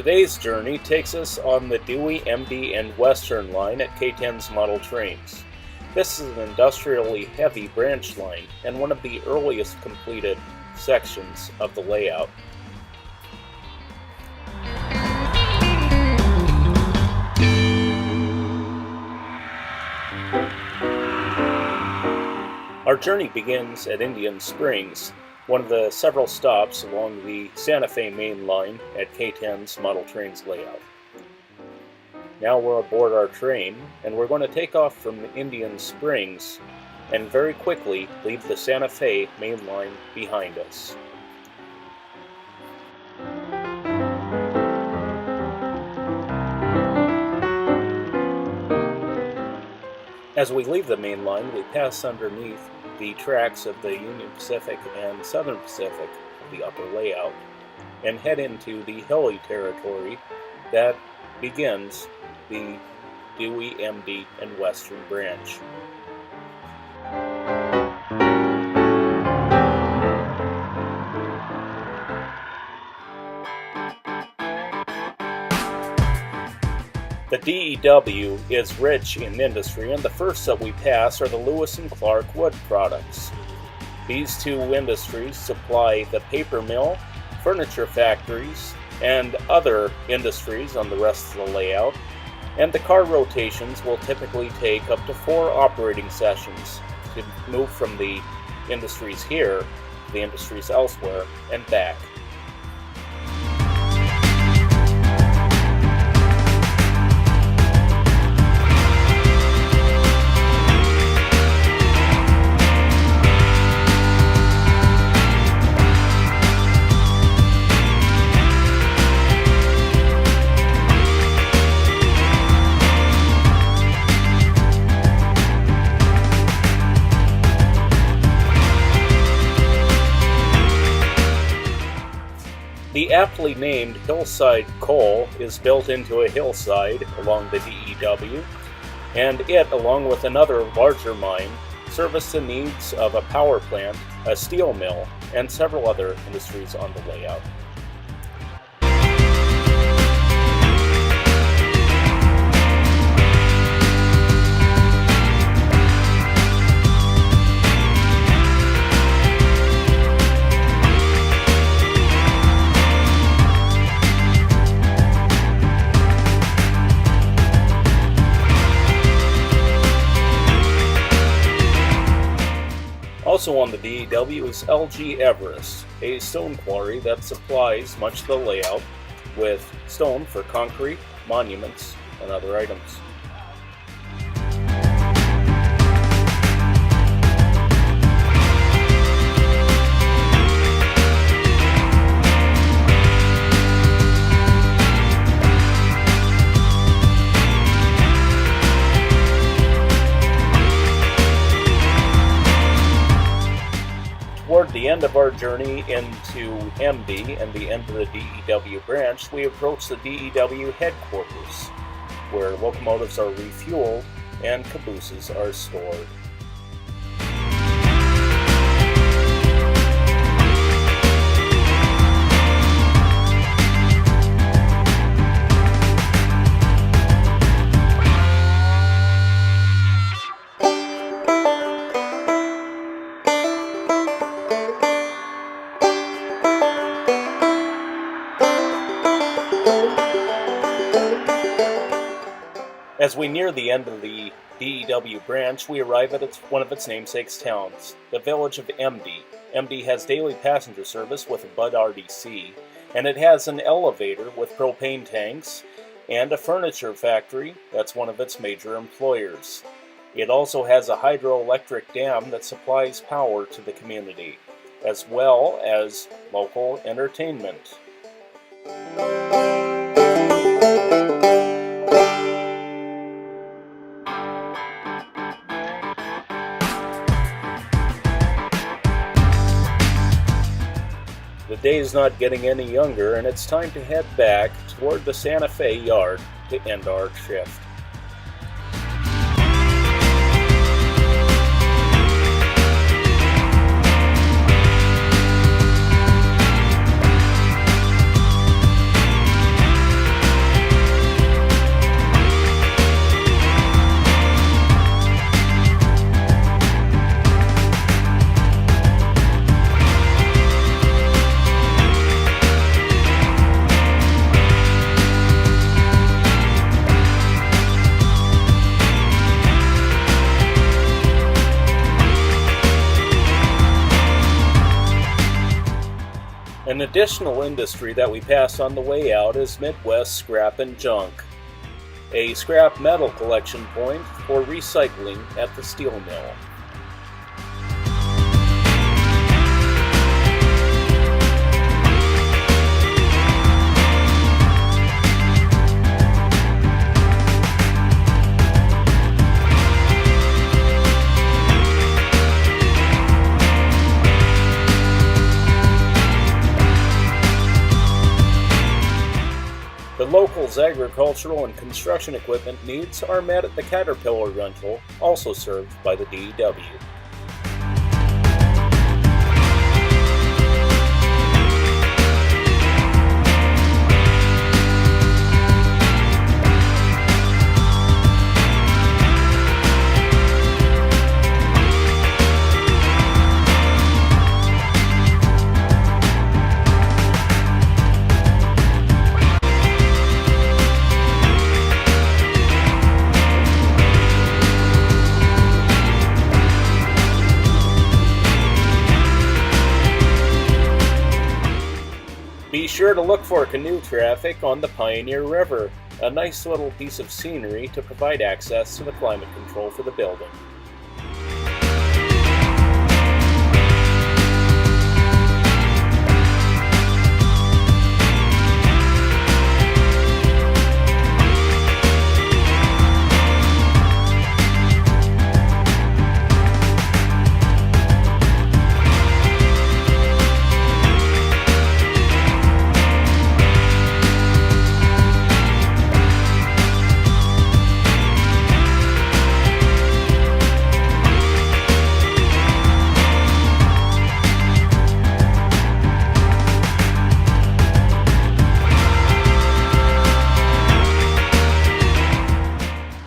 Today's journey takes us on the Dewey, Eindey, and Western line at K-10s model trains. This is an industrially heavy branch line and one of the earliest completed sections of the layout. Our journey begins at Indian Springs, one of the several stops along the Santa Fe main line at K-10's model trains layout. Now we're aboard our train, and we're going to take off from Indian Springs and very quickly leave the Santa Fe main line behind us. As we leave the main line, we pass underneath the tracks of the Union Pacific and Southern Pacific of the upper layout and head into the hilly territory that begins the Dewey, Eindey, and Western branch. The DEW is rich in industry, and the first that we pass are the Lewis and Clark wood products. These two industries supply the paper mill, furniture factories, and other industries on the rest of the layout, and the car rotations will typically take up to 4 operating sessions to move from the industries here to the industries elsewhere and back. The aptly named Hillside Coal is built into a hillside along the DEW, and it, along with another larger mine, service the needs of a power plant, a steel mill, and several other industries on the layout. Also on the DEW is LG Everist, a stone quarry that supplies much of the layout with stone for concrete, monuments, and other items. Toward the end of our journey into Eindey and the end of the DEW branch, we approach the DEW headquarters, where locomotives are refueled and cabooses are stored. As we near the end of the DEW branch, we arrive at one of its namesake towns, the village of Eindey. Eindey has daily passenger service with a Bud RDC, and it has an elevator with propane tanks and a furniture factory that's one of its major employers. It also has a hydroelectric dam that supplies power to the community, as well as local entertainment. The day is not getting any younger, and it's time to head back toward the Santa Fe yard to end our shift. additional industry that we pass on the way out is Midwest Scrap and Junk, a scrap metal collection point for recycling at the steel mill. The locals' agricultural and construction equipment needs are met at the Caterpiller Rental, also served by the DEW. Be sure to look for canoe traffic on the Pioneer River, a nice little piece of scenery to provide access to the climate control for the building.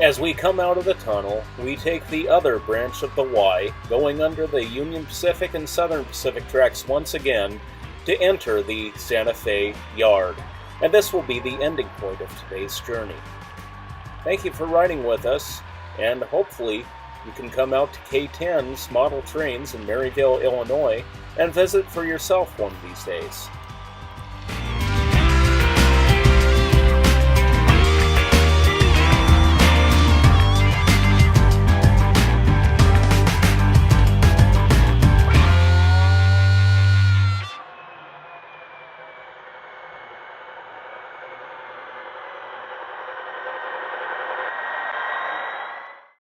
As we come out of the tunnel, we take the other branch of the Y, going under the Union Pacific and Southern Pacific tracks once again, to enter the Santa Fe Yard. And this will be the ending point of today's journey. Thank you for riding with us, and hopefully you can come out to K-10s model trains in Maryville, Illinois, and visit for yourself one of these days.